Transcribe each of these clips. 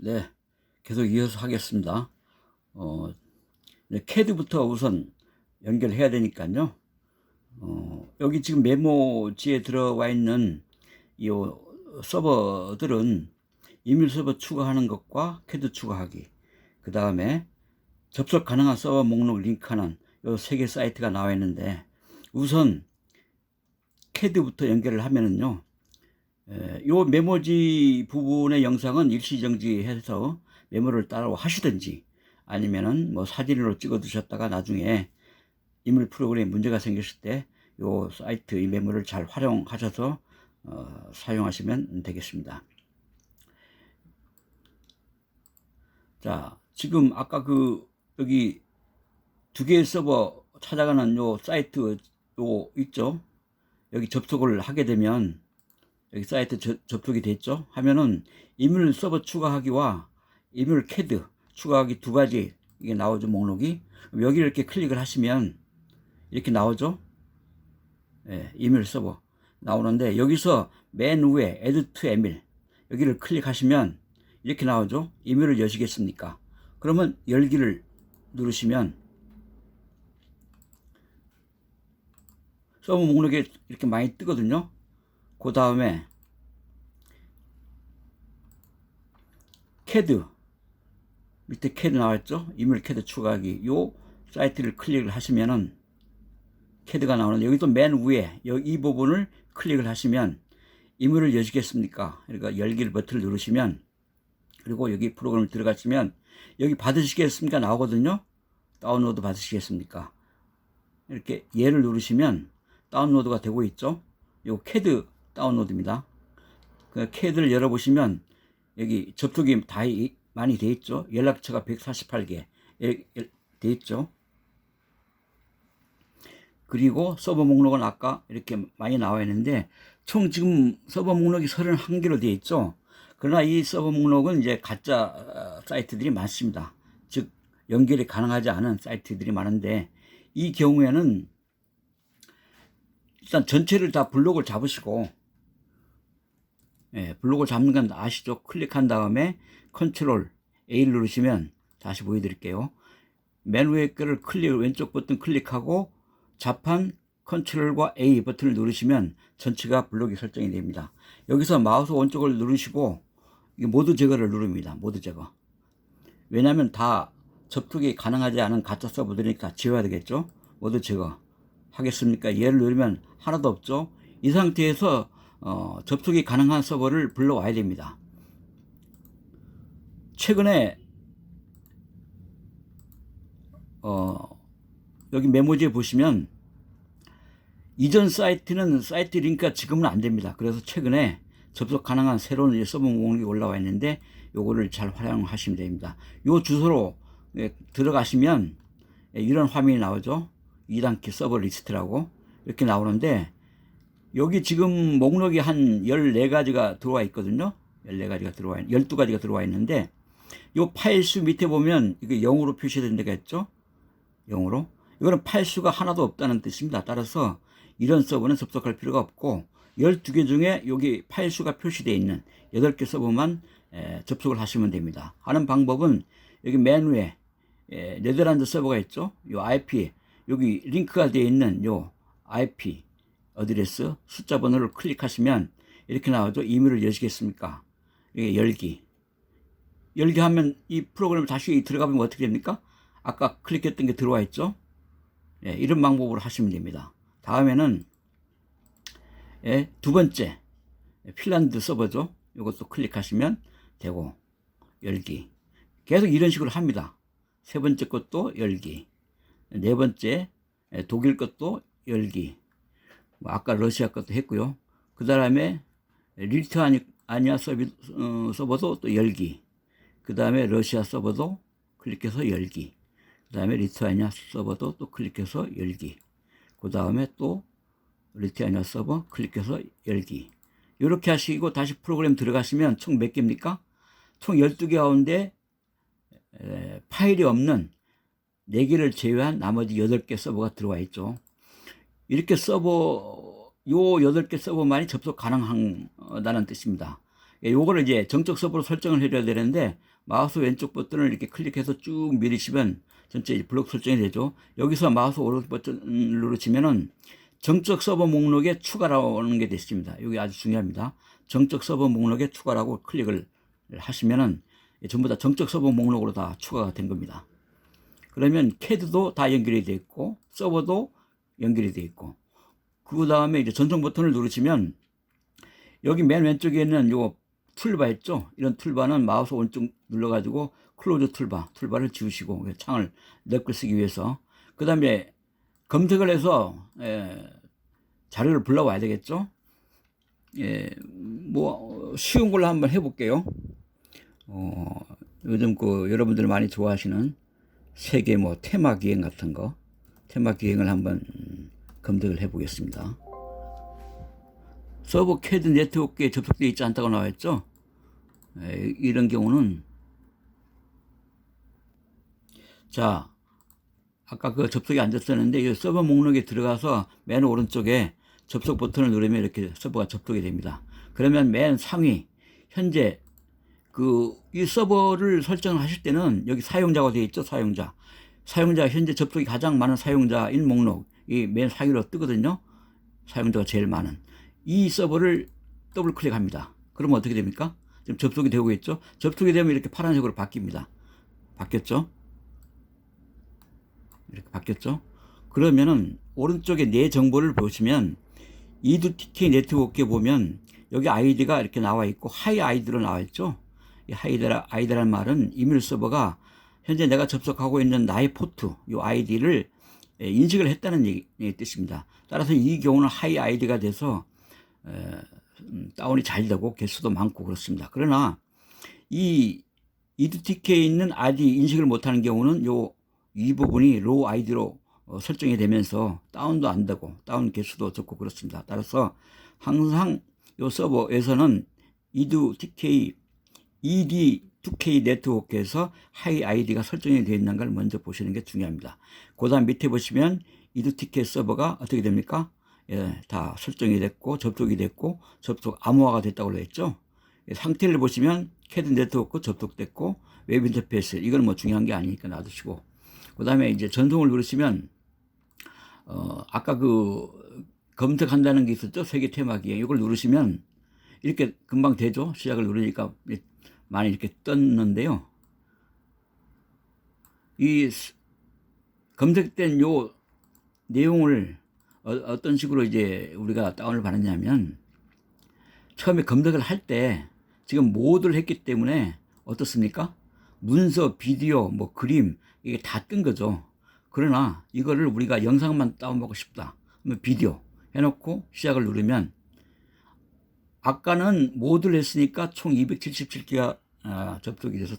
네, 계속 이어서 하겠습니다. 네, CAD부터 우선 연결해야 되니까요. 여기 지금 메모지에 들어와 있는 이 서버들은 이메일 서버 추가하는 것과 CAD 추가하기, 그 다음에 접속 가능한 서버 목록 링크하는 이 세 개 사이트가 나와 있는데, 우선 CAD부터 연결을 하면은요, 요 메모지 부분의 영상은 일시정지해서 메모를 따로 하시든지, 아니면은 뭐 사진으로 찍어 두셨다가 나중에 이메일 프로그램에 문제가 생겼을 때 요 사이트 이 메모를 잘 활용하셔서 사용하시면 되겠습니다. 자, 지금 아까 여기 두 개의 서버 찾아가는 요 사이트 요 있죠? 여기 접속을 하게 되면 여기 사이트 접속이 됐죠? 하면은 이메일 서버 추가하기와 이메일 CAD 추가하기 두 가지 이게 나오죠, 목록이. 여기를 이렇게 클릭을 하시면 이렇게 나오죠. 예, 이메일 서버 나오는데, 여기서 맨 위에 Add to Email 여기를 클릭하시면 이렇게 나오죠. 이메일을 여시겠습니까? 그러면 열기를 누르시면 서버 목록에 이렇게 많이 뜨거든요. 그 다음에 CAD 밑에 CAD 나왔죠. 이메일 CAD 추가하기 요 사이트를 클릭을 하시면은 CAD가 나오는데, 여기 또 맨 위에 이 부분을 클릭을 하시면 이메일을 여시겠습니까? 그러니까 열기를 버튼을 누르시면, 그리고 여기 프로그램을 들어가시면 여기 받으시겠습니까 나오거든요. 다운로드 받으시겠습니까? 이렇게 얘를 누르시면 다운로드가 되고 있죠. 요 CAD 다운로드입니다. 그 CAD를 열어보시면 여기 접속이 다 많이 돼 있죠. 연락처가 148개 돼 있죠. 그리고 서버 목록은 아까 이렇게 많이 나와 있는데, 총 지금 서버 목록이 31개로 되어 있죠. 그러나 이 서버 목록은 이제 가짜 사이트들이 많습니다. 즉 연결이 가능하지 않은 사이트들이 많은데, 이 경우에는 일단 전체를 다 블록을 잡으시고, 예, 블록을 잡는 건 아시죠? 클릭한 다음에 컨트롤 A를 누르시면, 다시 보여드릴게요. 맨 위에 거를 왼쪽 버튼 클릭하고 자판 컨트롤과 A 버튼을 누르시면 전체가 블록이 설정이 됩니다. 여기서 마우스 오른쪽을 누르시고 모드 제거를 누릅니다. 모드 제거. 왜냐하면 다 접속이 가능하지 않은 가짜 서버들이니까 지워야 되겠죠. 모드 제거 하겠습니까? 얘를 누르면 하나도 없죠. 이 상태에서 접속이 가능한 서버를 불러와야 됩니다. 최근에 여기 메모지에 보시면 이전 사이트는 사이트 링크가 지금은 안 됩니다. 그래서 최근에 접속 가능한 새로운 서버 목록이 올라와 있는데, 요거를 잘 활용하시면 됩니다. 요 주소로 들어가시면 이런 화면이 나오죠. 2단계 서버 리스트라고 이렇게 나오는데, 여기 지금 목록이 한 14가지가 들어와 있거든요. 14가지가 들어와 12가지가 들어와 있는데, 요 파일 수 밑에 보면 이게 0으로 표시된 데가 있죠. 0으로. 이거는 파일 수가 하나도 없다는 뜻입니다. 따라서 이런 서버는 접속할 필요가 없고, 12개 중에 여기 파일 수가 표시되어 있는 8개 서버만 접속을 하시면 됩니다. 하는 방법은 여기 맨 위에 네덜란드 서버가 있죠. 요 IP 여기 링크가 되어 있는 요 IP 어드레스 숫자 번호를 클릭하시면 이렇게 나오죠. 이메일을 여시겠습니까? 이게 열기 하면 이 프로그램 다시 들어가면 어떻게 됩니까? 아까 클릭했던 게 들어와 있죠. 예, 이런 방법으로 하시면 됩니다. 다음에는 두 번째 핀란드 서버죠. 이것도 클릭하시면 되고, 열기 계속 이런 식으로 합니다. 세 번째 것도 열기, 네 번째 독일 것도 열기, 아까 러시아 것도 했고요. 그 다음에 리투아니아 서버도 또 열기, 그 다음에 러시아 서버도 클릭해서 열기, 그 다음에 리투아니아 서버도 또 클릭해서 열기, 그 다음에 또 리투아니아 서버 클릭해서 열기. 이렇게 하시고 다시 프로그램 들어가시면 총 몇 개입니까? 총 12개 가운데 파일이 없는 4개를 제외한 나머지 8개 서버가 들어와 있죠. 이렇게 요 8개 서버만이 접속 가능하다는 뜻입니다. 요거를 이제 정적 서버로 설정을 해줘야 되는데, 마우스 왼쪽 버튼을 이렇게 클릭해서 쭉 밀으시면 전체 블록 설정이 되죠. 여기서 마우스 오른쪽 버튼을 누르시면은 정적 서버 목록에 추가라는 게 됐습니다. 여기 아주 중요합니다. 정적 서버 목록에 추가라고 클릭을 하시면은 전부 다 정적 서버 목록으로 다 추가가 된 겁니다. 그러면 CAD도 다 연결이 되어 있고 서버도 연결이 되어 있고, 그 다음에 이제 전송 버튼을 누르시면 여기 맨 왼쪽에 있는 요 툴바 있죠? 이런 툴바는 마우스 오른쪽 눌러가지고 클로즈 툴바를 지우시고, 창을 넓게 쓰기 위해서. 그 다음에 검색을 해서 자료를 불러와야 되겠죠? 뭐 쉬운 걸로 한번 해볼게요. 요즘 여러분들 많이 좋아하시는 세계 테마 기행 같은 거, 테마 기행을 한번 검색을 해 보겠습니다. 서버 CAD 네트워크에 접속되어 있지 않다고 나와있죠? 이런 경우는, 자, 아까 접속이 안 됐었는데 이 서버 목록에 들어가서 맨 오른쪽에 접속 버튼을 누르면 이렇게 서버가 접속이 됩니다. 그러면 맨 상위 현재 이 서버를 설정을 하실 때는 여기 사용자가 되어 있죠. 사용자 현재 접속이 가장 많은 사용자인 목록, 이 맨 상위로 뜨거든요. 사용자가 제일 많은 이 서버를 더블 클릭합니다. 그러면 어떻게 됩니까? 지금 접속이 되고 있죠. 접속이 되면 이렇게 파란색으로 바뀝니다. 바뀌었죠? 이렇게 바뀌었죠? 그러면은 오른쪽에 내 정보를 보시면 E2TK 네트워크에 보면 여기 아이디가 이렇게 나와 있고 하이 아이디로 나와 있죠. 이 아이디라는 말은 이메일 서버가 현재 내가 접속하고 있는 나의 포트, 이 아이디를 인식을 했다는 뜻입니다. 따라서 이 경우는 하이 아이디가 돼서 다운이 잘 되고 개수도 많고 그렇습니다. 그러나 이 E2TK에 있는 아이디 인식을 못하는 경우는 이 부분이 로우 아이디로 설정이 되면서 다운도 안 되고 다운 개수도 적고 그렇습니다. 따라서 항상 이 서버에서는 ED2K 네트워크에서 하이 아이디가 설정이 되어 있는 걸 먼저 보시는 게 중요합니다. 그 다음 밑에 보시면 ED2K 서버가 어떻게 됩니까? 다 설정이 됐고 접속이 됐고 접속 암호화가 됐다고 했죠. 상태를 보시면 CAD 네트워크 접속됐고 웹 인터페이스, 이건 중요한 게 아니니까 놔두시고, 그 다음에 이제 전송을 누르시면 아까 검색한다는 게 있었죠. 세계 테마 기행, 이걸 누르시면 이렇게 금방 되죠. 시작을 누르니까 많이 이렇게 떴는데요. 이 검색된 요 내용을 어떤 식으로 이제 우리가 다운을 받았냐면, 처음에 검색을 할 때 지금 모드를 했기 때문에 어떻습니까? 문서, 비디오, 그림, 이게 다 뜬 거죠. 그러나 이거를 우리가 영상만 다운받고 싶다. 그러면 비디오 해놓고 시작을 누르면, 아까는 모드를 했으니까 총 277기가 접속이 돼서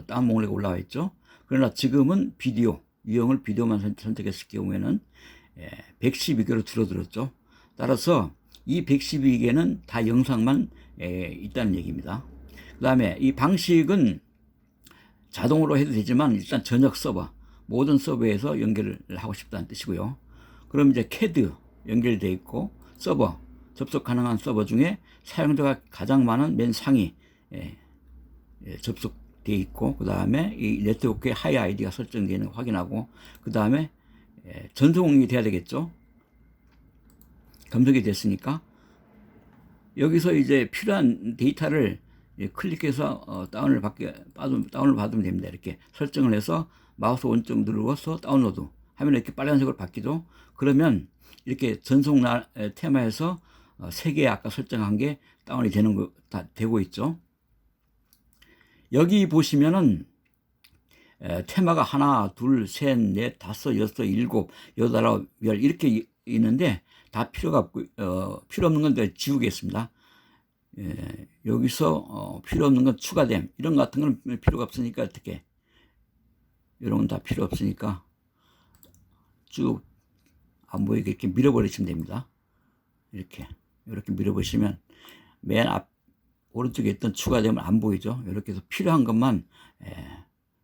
다운 목록에 올라와 있죠. 그러나 지금은 비디오, 유형을 비디오만 선택했을 경우에는 112개로 줄어들었죠. 따라서 이 112개는 다 영상만 있다는 얘기입니다. 그 다음에 이 방식은 자동으로 해도 되지만 일단 전역 서버, 모든 서버에서 연결을 하고 싶다는 뜻이고요. 그럼 이제 CAD 연결되어 있고 서버, 접속 가능한 서버 중에 사용자가 가장 많은 맨 상위 접속되어 있고, 그 다음에 이 네트워크에 하이 아이디가 설정되어 있는 거 확인하고, 그 다음에 전송이 돼야 되겠죠. 검색이 됐으니까 여기서 이제 필요한 데이터를 클릭해서 다운을 받으면 됩니다. 이렇게 설정을 해서 마우스 오른쪽 누르고서 다운로드 하면 이렇게 빨간색으로 바뀌죠. 그러면 이렇게 전송 테마에서 3개 아까 설정한 게 다운이 되는 거 다 되고 있죠. 여기 보시면은 테마가 하나, 둘, 셋, 넷, 다섯, 여섯, 일곱, 여덟, 아홉, 열 이렇게 있는데 다 필요가 없고 필요 없는 건 지우겠습니다. 여기서 필요 없는 건 추가됨, 이런 같은 건 필요가 없으니까 어떻게, 이런 건 다 필요 없으니까 쭉 안 보이게 이렇게 밀어버리시면 됩니다. 이렇게 밀어버리시면 맨 앞 오른쪽에 있던 추가되면 안 보이죠. 이렇게 해서 필요한 것만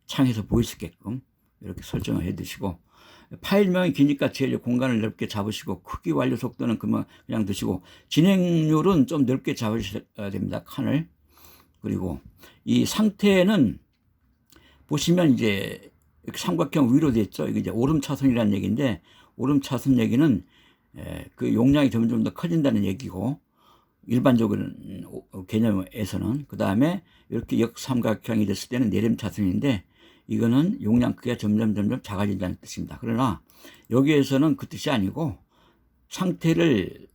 창에서 보일 수 있게끔 이렇게 설정을 해 두시고, 파일명이 기니까 제일 공간을 넓게 잡으시고, 크기 완료 속도는 그냥 두시고, 진행률은 좀 넓게 잡으셔야 됩니다. 칸을. 그리고 이 상태는 보시면 이제 이렇게 삼각형 위로 돼 있죠. 이게 이제 오름 차선이라는 얘기인데, 오름 차선 얘기는 그 용량이 점점 더 커진다는 얘기고, 일반적인 개념에서는. 그 다음에 이렇게 역삼각형이 됐을 때는 내림 차선인데, 이거는 용량 크기가 점점 작아진다는 뜻입니다. 그러나 여기에서는 그 뜻이 아니고, 상태를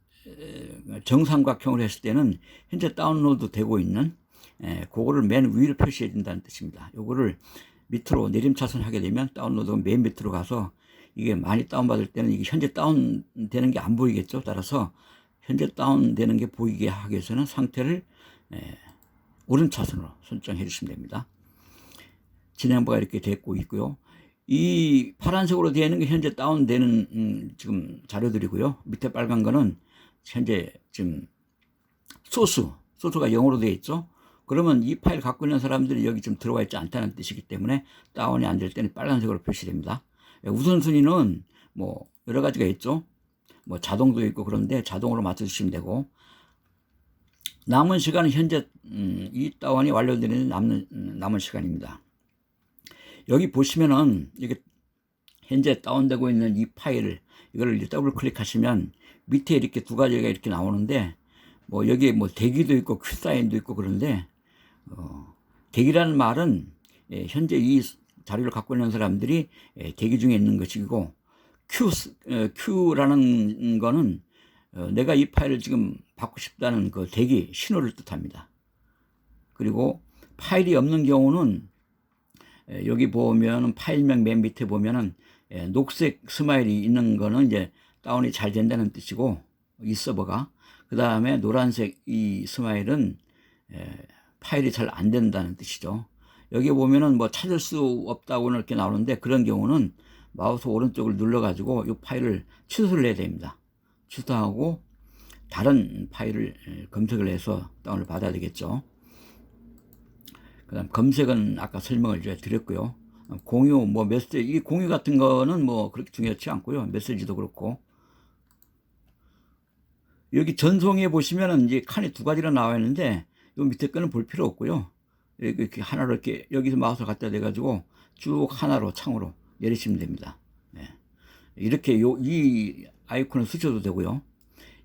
정삼각형으로 했을 때는 현재 다운로드 되고 있는 그거를 맨 위로 표시해 준다는 뜻입니다. 요거를 밑으로 내림차선 하게 되면 다운로드가 맨 밑으로 가서 이게 많이 다운받을 때는 이게 현재 다운되는 게 안 보이겠죠. 따라서 현재 다운되는 게 보이게 하기 위해서는 상태를 오른차선으로 설정해 주시면 됩니다. 진행부가 이렇게 되고 있고요. 이 파란색으로 되어 있는 게 현재 다운되는 지금 자료들이고요. 밑에 빨간 거는 현재 지금 소스가 0으로 되어 있죠. 그러면 이 파일 갖고 있는 사람들이 여기 좀 들어와 있지 않다는 뜻이기 때문에 다운이 안 될 때는 빨간색으로 표시됩니다. 우선순위는 뭐 여러 가지가 있죠. 뭐 자동도 있고 그런데 자동으로 맞춰주시면 되고, 남은 시간은 현재 이 다운이 완료되는 남은 시간입니다. 여기 보시면은 이게 현재 다운되고 있는 이 파일을 이걸 더블 클릭하시면 밑에 이렇게 두 가지가 이렇게 나오는데, 뭐 여기에 뭐 대기도 있고 큐 사인도 있고 그런데 대기라는 말은 현재 이 자료를 갖고 있는 사람들이 대기 중에 있는 것이고, Q라는 거는 내가 이 파일을 지금 받고 싶다는 그 대기 신호를 뜻합니다. 그리고 파일이 없는 경우는 여기 보면은 파일명 맨 밑에 보면은 녹색 스마일이 있는 거는 이제 다운이 잘 된다는 뜻이고, 이 서버가. 그 다음에 노란색 이 스마일은 파일이 잘 안 된다는 뜻이죠. 여기 보면은 뭐 찾을 수 없다고 이렇게 나오는데, 그런 경우는 마우스 오른쪽을 눌러가지고 이 파일을 취소를 해야 됩니다. 취소하고 다른 파일을 검색을 해서 다운을 받아야 되겠죠. 그 다음 검색은 아까 설명을 드렸고요. 공유, 뭐 메시지, 이 공유 같은 거는 뭐 그렇게 중요하지 않고요. 메시지도 그렇고. 여기 전송에 보시면은 이제 칸이 두 가지로 나와 있는데, 요 밑에 거는 볼 필요 없고요. 이렇게 하나로 이렇게 여기서 마우스 갖다 대가지고 쭉 하나로 창으로 내리시면 됩니다. 네. 이렇게 이 아이콘을 쓰셔도 되고요.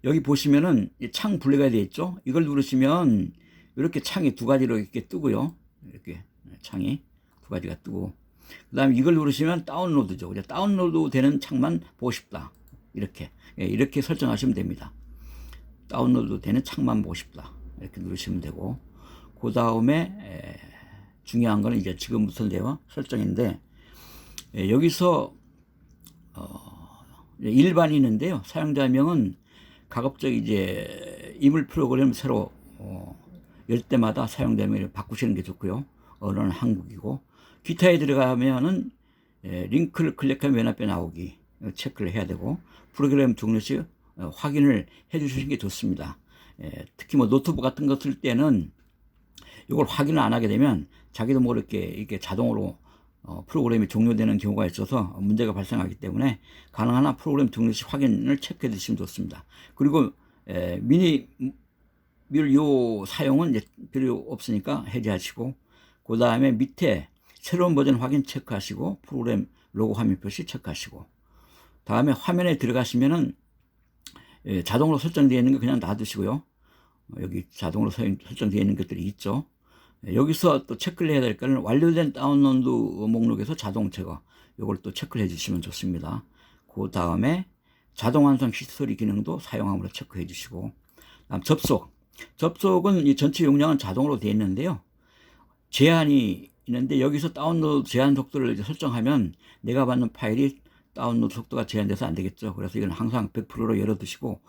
여기 보시면은 창 분리가 되어 있죠. 이걸 누르시면 이렇게 창이 두 가지로 이렇게 뜨고요. 이렇게 창이 두 가지가 뜨고, 그 다음에 이걸 누르시면 다운로드죠. 다운로드 되는 창만 보고 싶다. 이렇게 설정하시면 됩니다. 다운로드 되는 창만 보고 싶다. 이렇게 누르시면 되고, 그 다음에 중요한 거는 이제 지금부터 설정인데, 여기서 일반인인데요. 사용자명은 가급적 이제 이물 프로그램을 새로 열 때마다 사용자명을 바꾸시는 게 좋고요. 언어는 한국이고, 기타에 들어가면은 링크를 클릭하면 맨 앞에 나오기 체크를 해야 되고, 프로그램 종료 시 확인을 해 주시는 게 좋습니다. 특히 뭐 노트북 같은 거 쓸 때는 이걸 확인을 안 하게 되면 자기도 모르게 이게 자동으로 프로그램이 종료되는 경우가 있어서 문제가 발생하기 때문에 가능한 한 프로그램 종료 시 확인을 체크해 주시면 좋습니다. 그리고 요 사용은 이제 필요 없으니까 해제하시고, 그 다음에 밑에 새로운 버전 확인 체크하시고, 프로그램 로고 화면 표시 체크하시고, 다음에 화면에 들어가시면은 자동으로 설정되어 있는 거 그냥 놔두시고요. 여기 자동으로 설정되어 있는 것들이 있죠. 여기서 또 체크를 해야 될 거는 완료된 다운로드 목록에서 자동 제거, 이걸 또 체크를 해주시면 좋습니다. 그 다음에 자동 완성 히스토리 기능도 사용함으로 체크해 주시고, 다음 접속은 이 전체 용량은 자동으로 되어 있는데요. 제한이 있는데, 여기서 다운로드 제한 속도를 설정하면 내가 받는 파일이 다운로드 속도가 제한돼서 안 되겠죠. 그래서 이건 항상 100%로 열어두시고,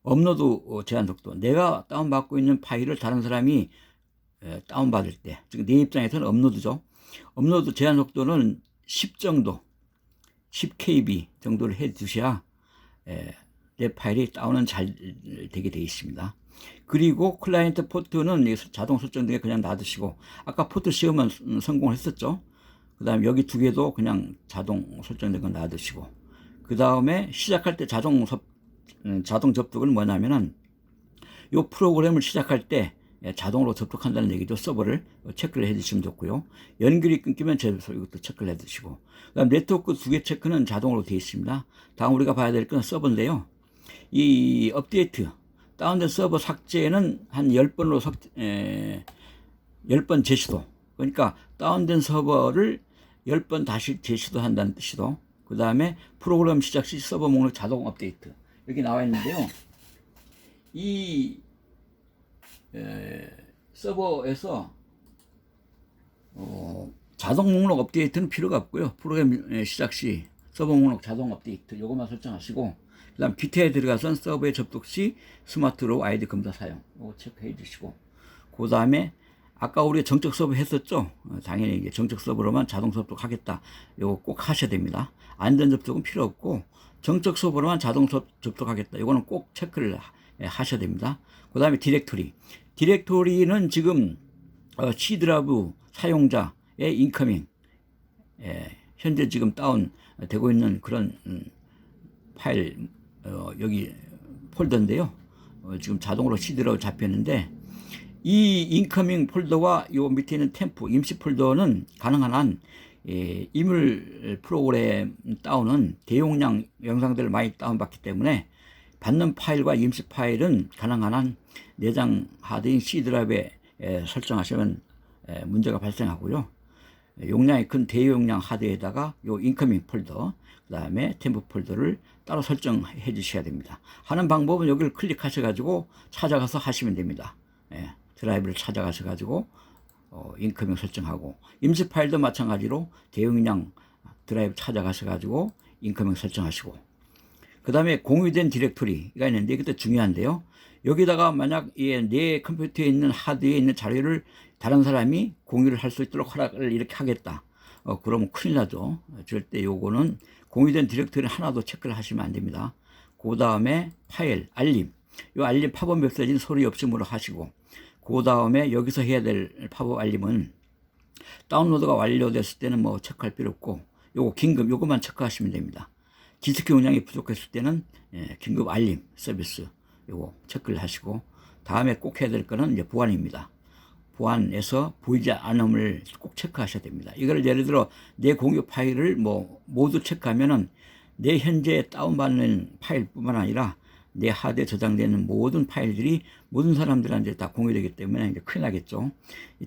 업로드 제한 속도, 내가 다운받고 있는 파일을 다른 사람이 다운받을 때, 즉 내 입장에서는 업로드죠. 업로드 제한 속도는 10 정도, 10KB 정도를 해 두셔야 내 파일이 다운은 잘 되게 되어 있습니다. 그리고 클라이언트 포트는 자동 설정된 게 그냥 놔두시고, 아까 포트 시험은 성공을 했었죠. 그 다음에 여기 두 개도 그냥 자동 설정된 거 놔두시고, 그 다음에 시작할 때 자동 접속은 뭐냐면은 이 프로그램을 시작할 때 자동으로 접속한다는 얘기죠. 서버를 체크를 해주시면 좋고요. 연결이 끊기면 제대로 이것도 체크를 해주시고, 그다음 네트워크 2개 체크는 자동으로 되어 있습니다. 다음 우리가 봐야 될 건 서버인데요. 이 업데이트 다운된 서버 삭제는 한 10번으로 10번 재시도, 그러니까 다운된 서버를 10번 다시 재시도한다는 뜻이도. 그 다음에 프로그램 시작 시 서버 목록 자동 업데이트 여기 나와 있는데요. 이 서버에서 자동 목록 업데이트는 필요가 없고요. 프로그램 시작 시 서버 목록 자동 업데이트 이것만 설정하시고, 그 다음 기타에 들어가선 서버에 접속 시 스마트로 아이디 검사 사용 이거 체크해 주시고, 그 다음에 아까 우리 정적 서버 했었죠. 당연히 이제 정적 서버로만 자동 접속하겠다 이거 꼭 하셔야 됩니다. 안전 접속은 필요 없고 정적 서버로만 자동 접속하겠다 이거는 꼭 체크를 하셔야 됩니다. 그 다음에 디렉토리는 지금 C 드라이브 사용자의 인커밍 현재 지금 다운 되고 있는 그런 파일 여기 폴더인데요. 지금 자동으로 C 드라이브 잡혔는데, 이 인커밍 폴더와 요 밑에 있는 템프 임시 폴더는 가능한 한 이물 프로그램 다운은 대용량 영상들을 많이 다운받기 때문에 받는 파일과 임시 파일은 가능한 한 내장 하드인 C 드라이브에 설정하시면 문제가 발생하고요. 용량이 큰 대용량 하드에다가 요 인커밍 폴더, 그 다음에 템프 폴더를 따로 설정해 주셔야 됩니다. 하는 방법은 여기를 클릭하셔가지고 찾아가서 하시면 됩니다. 드라이브를 찾아가셔가지고 인커밍 설정하고, 임시 파일도 마찬가지로 대용량 드라이브 찾아가셔가지고 인커밍 설정하시고, 그 다음에 공유된 디렉토리가 있는데 이것도 중요한데요. 여기다가 만약 내 컴퓨터에 있는 하드에 있는 자료를 다른 사람이 공유를 할 수 있도록 허락을 이렇게 하겠다. 그러면 큰일 나죠. 절대 요거는 공유된 디렉토리 하나도 체크를 하시면 안 됩니다. 그 다음에 파일, 알림. 요 알림 팝업 메시지는 소리 없이 뭐로 하시고, 그 다음에 여기서 해야 될 팝업 알림은 다운로드가 완료됐을 때는 뭐 체크할 필요 없고, 요거 긴급 요것만 체크하시면 됩니다. 디스크 용량이 부족했을 때는 긴급 알림 서비스 요거 체크를 하시고, 다음에 꼭 해야 될 거는 이제 보안입니다. 보안에서 보이지 않음을 꼭 체크하셔야 됩니다. 이걸 예를 들어 내 공유 파일을 뭐 모두 체크하면은 내 현재 다운받는 파일뿐만 아니라 내 하드에 저장되는 모든 파일들이 모든 사람들한테 다 공유되기 때문에 이제 큰일 나겠죠.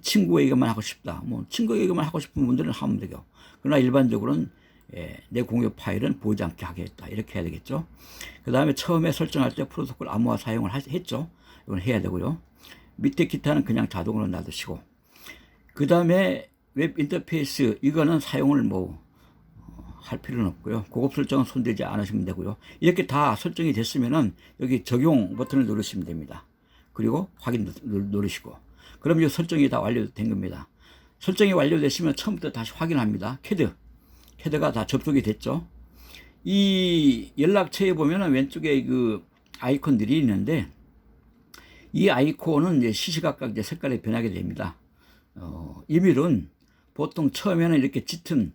친구에게만 하고 싶다. 뭐 친구에게만 하고 싶은 분들은 하면 되고, 그러나 일반적으로는 내 공유 파일은 보이지 않게 하겠다 이렇게 해야 되겠죠. 그 다음에 처음에 설정할 때 프로토콜 암호화 사용을 했죠. 이건 해야 되고요. 밑에 기타는 그냥 자동으로 놔두시고, 그 다음에 웹 인터페이스 이거는 사용을 뭐 할 필요는 없고요. 고급 설정은 손대지 않으시면 되고요. 이렇게 다 설정이 됐으면은 여기 적용 버튼을 누르시면 됩니다. 그리고 확인 누르시고, 그럼 이 설정이 다 완료된 겁니다. 설정이 완료되시면 처음부터 다시 확인합니다. 캐드가 다 접속이 됐죠. 이 연락처에 보면은 왼쪽에 그 아이콘들이 있는데, 이 아이콘은 이제 시시각각 이제 색깔이 변하게 됩니다. 이밀은 보통 처음에는 이렇게 짙은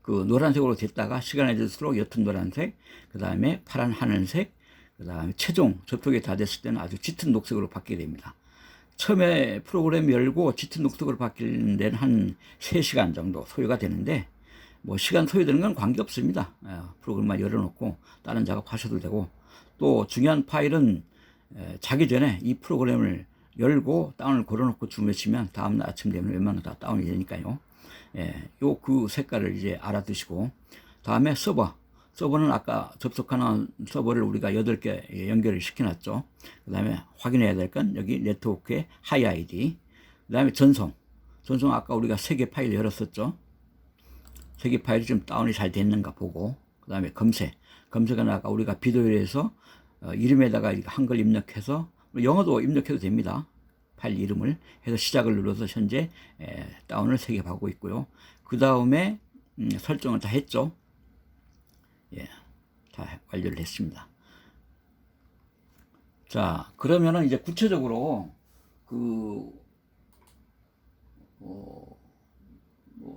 그 노란색으로 됐다가 시간이 들수록 옅은 노란색, 그 다음에 파란 하늘색, 그 다음에 최종 접속이 다 됐을 때는 아주 짙은 녹색으로 바뀌게 됩니다. 처음에 프로그램 열고 짙은 녹색으로 바뀌는 데는 한 3시간 정도 소요가 되는데, 뭐 시간 소요되는 건 관계없습니다. 프로그램만 열어놓고 다른 작업하셔도 되고, 또 중요한 파일은 자기 전에 이 프로그램을 열고 다운을 걸어놓고 주무시면 다음날 아침 되면 웬만하면 다 다운이 되니까요. 요 그 색깔을 이제 알아두시고, 다음에 서버는 아까 접속하는 서버를 우리가 8개 연결을 시켜놨죠. 그 다음에 확인해야 될 건 여기 네트워크의 하이 아이디, 그 다음에 전송 아까 우리가 3개 파일 열었었죠. 3개 파일이 좀 다운이 잘 됐는가 보고, 그 다음에 검색은 아까 우리가 비디오에서 이름에다가 한글 입력해서, 영어도 입력해도 됩니다. 파일 이름을 해서 시작을 눌러서 현재 다운을 3개 하고 있고요. 그 다음에 설정을 다 했죠. 다 완료를 했습니다. 자, 그러면은 이제 구체적으로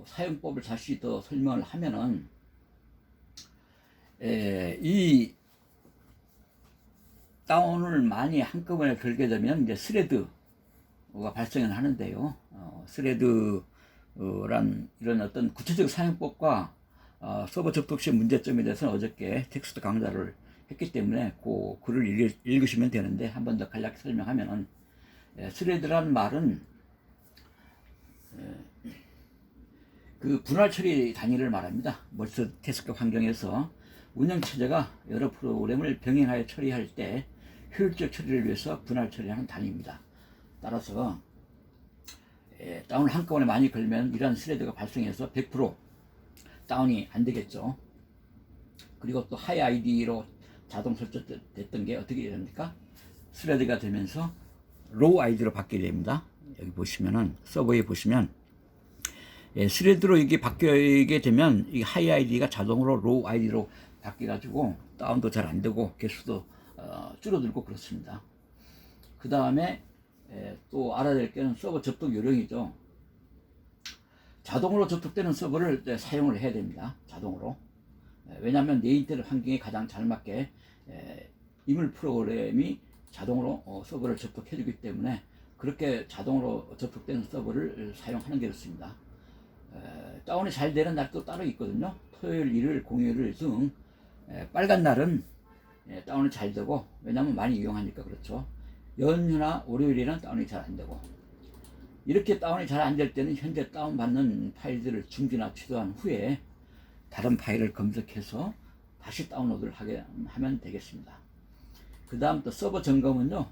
사용법을 다시 더 설명을 하면은, 이 다운을 많이 한꺼번에 걸게 되면 이제 스레드가 발생을 하는데요. 스레드란 이런 어떤 구체적 사용법과 서버 접속 시 문제점에 대해서는 어저께 텍스트 강좌를 했기 때문에 그 글을 읽으시면 되는데 한 번 더 간략히 설명하면은, 스레드란 말은 그 분할 처리 단위를 말합니다. 멀티태스크 환경에서 운영체제가 여러 프로그램을 병행하여 처리할 때 효율적 처리를 위해서 분할 처리하는 단위입니다. 따라서 다운을 한꺼번에 많이 걸면 이러한 스레드가 발생해서 100% 다운이 안 되겠죠. 그리고 또 하이 아이디로 자동 설정됐던 게 어떻게 됩니까? 스레드가 되면서 로우 아이디로 바뀌게 됩니다. 여기 보시면은 서버에 보시면 스레드로 이게 바뀌게 되면 이 하이 아이디가 자동으로 로우 아이디로 바뀌어 가지고 다운도 잘 안 되고 개수도 줄어들고 그렇습니다. 그 다음에 또 알아야 될 게는 서버 접속 요령이죠. 자동으로 접속되는 서버를 사용을 해야 됩니다. 자동으로. 왜냐하면 내 인터넷 환경에 가장 잘 맞게 이물 프로그램이 자동으로 서버를 접속해 주기 때문에 그렇게 자동으로 접속되는 서버를 사용하는 게 좋습니다. 다운이 잘 되는 날도 따로 있거든요. 토요일, 일요일, 공휴일 등 빨간 날은 다운이 잘 되고, 왜냐하면 많이 이용하니까 그렇죠. 연휴나 월요일에는 다운이 잘 안 되고, 이렇게 다운이 잘 안 될 때는 현재 다운받는 파일들을 중지나 취소한 후에 다른 파일을 검색해서 다시 다운로드를 하면 되겠습니다. 그 다음 또 서버 점검은요,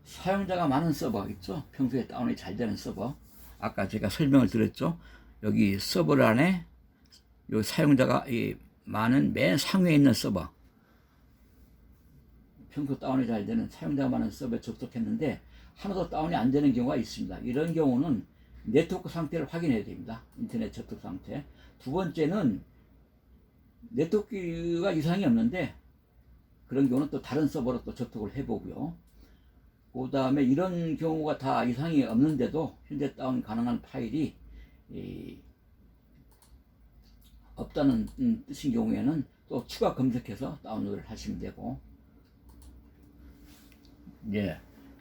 사용자가 많은 서버 있죠. 평소에 다운이 잘 되는 서버, 아까 제가 설명을 드렸죠. 여기 서버 안에 요 사용자가 많은 맨 상위에 있는 서버, 평소 다운이 잘 되는 사용자가 많은 서버에 접속했는데 하나도 다운이 안 되는 경우가 있습니다. 이런 경우는 네트워크 상태를 확인해야 됩니다. 인터넷 접속 상태. 두 번째는 네트워크가 이상이 없는데 그런 경우는 또 다른 서버로 또 접속을 해보고요. 그 다음에 이런 경우가 다 이상이 없는데도 현재 다운 가능한 파일이 없다는 뜻인 경우에는 또 추가 검색해서 다운로드를 하시면 되고,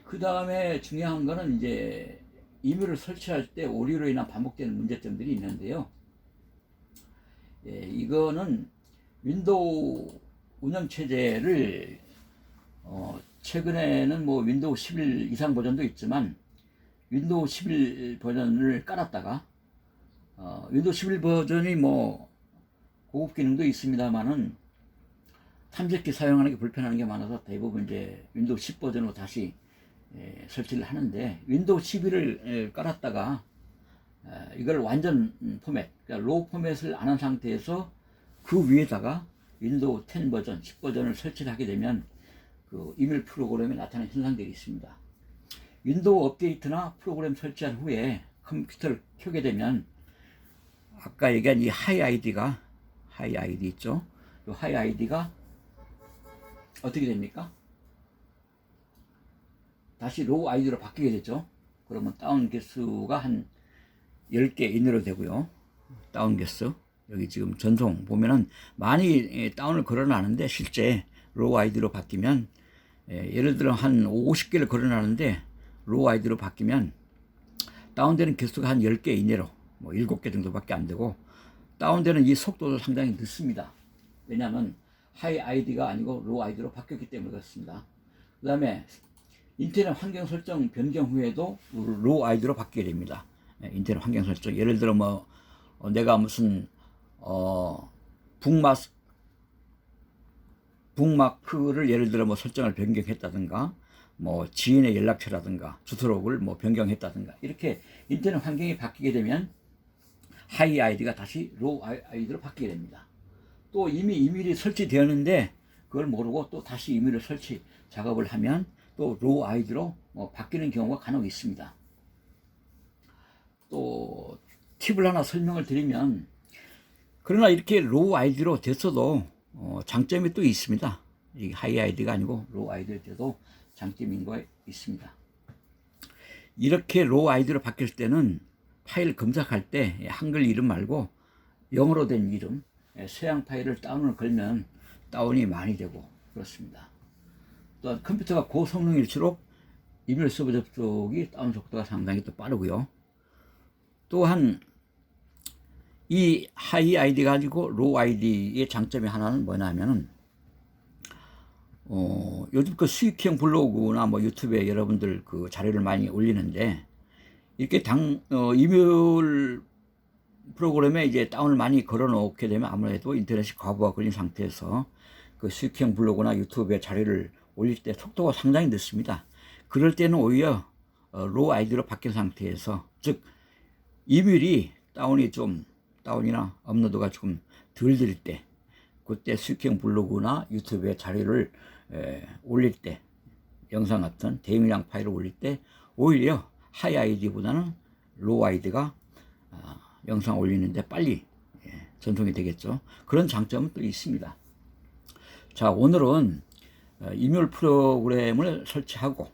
그 다음에 중요한 거는 이제 이메일을 설치할 때 오류로 인한 반복되는 문제점들이 있는데요. 이거는 윈도우 운영체제를 최근에는 뭐 윈도우 11 이상 버전도 있지만 윈도우 11 버전을 깔았다가 윈도우 11 버전이 뭐 고급 기능도 있습니다만은 탐색기 사용하는 게 불편한 게 많아서 대부분 이제 윈도우 10 버전으로 다시 설치를 하는데, 윈도우 11을 깔았다가 이걸 완전 포맷, 그러니까 로우 포맷을 안 한 상태에서 그 위에다가 윈도우 10 버전, 10 버전을 설치를 하게 되면 그 이메일 프로그램에 나타나는 현상들이 있습니다. 윈도우 업데이트나 프로그램 설치한 후에 컴퓨터를 켜게 되면 아까 얘기한 이 하이 아이디 있죠? 이 하이 아이디가 어떻게 됩니까? 다시 로우 아이디로 바뀌게 되죠. 그러면 다운 개수가 한 10개 이내로 되고요. 다운 개수. 여기 지금 전송 보면은 많이 다운을 걸어놨는데 실제 로우 아이디로 바뀌면 예를 들어 한 50개를 걸어놨는데 로우 아이디로 바뀌면 다운되는 개수가 한 10개 이내로 뭐 7개 정도밖에 안 되고, 다운되는 이 속도도 상당히 늦습니다. 왜냐하면 하이 아이디가 아니고 로우 아이디로 바뀌었기 때문에 그렇습니다. 그 다음에 인터넷 환경 설정 변경 후에도 로우 아이디로 바뀌게 됩니다. 인터넷 환경 설정, 예를 들어 뭐 내가 무슨 북마크를 예를 들어 뭐 설정을 변경했다든가, 뭐 지인의 연락처라든가 주소록을 뭐 변경했다든가, 이렇게 인터넷 환경이 바뀌게 되면 하이 아이디가 다시 로우 아이디로 바뀌게 됩니다. 또 이미 이메일이 설치되었는데 그걸 모르고 또 다시 이메일을 설치 작업을 하면 또 로우 아이디로 바뀌는 경우가 간혹 있습니다. 또 팁을 하나 설명을 드리면, 그러나 이렇게 로우 아이디로 됐어도 장점이 또 있습니다. 이 하이 아이디가 아니고 로우 아이디로 돼도 장점인 거 있습니다. 이렇게 로우 아이디로 바뀔 때는 파일 검색할 때 한글 이름 말고 영어로 된 이름, 서양 파일을 다운을 걸면 다운이 많이 되고 그렇습니다. 또 컴퓨터가 고성능일수록 이메일 서버 접속이 다운 속도가 상당히 또 빠르고요. 또한 이 하이 아이디 가지고 로우 아이디의 장점이 하나는 뭐냐면은 요즘 그 수익형 블로그나 뭐 유튜브에 여러분들 그 자료를 많이 올리는데 이렇게 이메일 프로그램에 이제 다운을 많이 걸어 놓게 되면 아무래도 인터넷이 과부하 걸린 상태에서 그 수익형 블로그나 유튜브에 자료를 올릴 때 속도가 상당히 늦습니다. 그럴 때는 오히려 로우 아이디로 바뀐 상태에서, 즉 이메일이 다운이나 업로드가 좀 덜 될 때, 그때 수익형 블로그나 유튜브에 자료를 올릴 때, 영상 같은 대용량 파일을 올릴 때 오히려 하이 아이디보다는 로우 아이디가 영상 올리는데 빨리 전송이 되겠죠. 그런 장점은 또 있습니다. 자, 오늘은 이메일 프로그램을 설치하고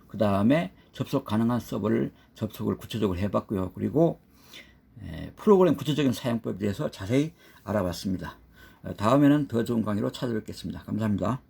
그 다음에 접속 가능한 서버를 접속을 구체적으로 해봤고요. 그리고 프로그램 구체적인 사용법에 대해서 자세히 알아봤습니다. 다음에는 더 좋은 강의로 찾아뵙겠습니다. 감사합니다.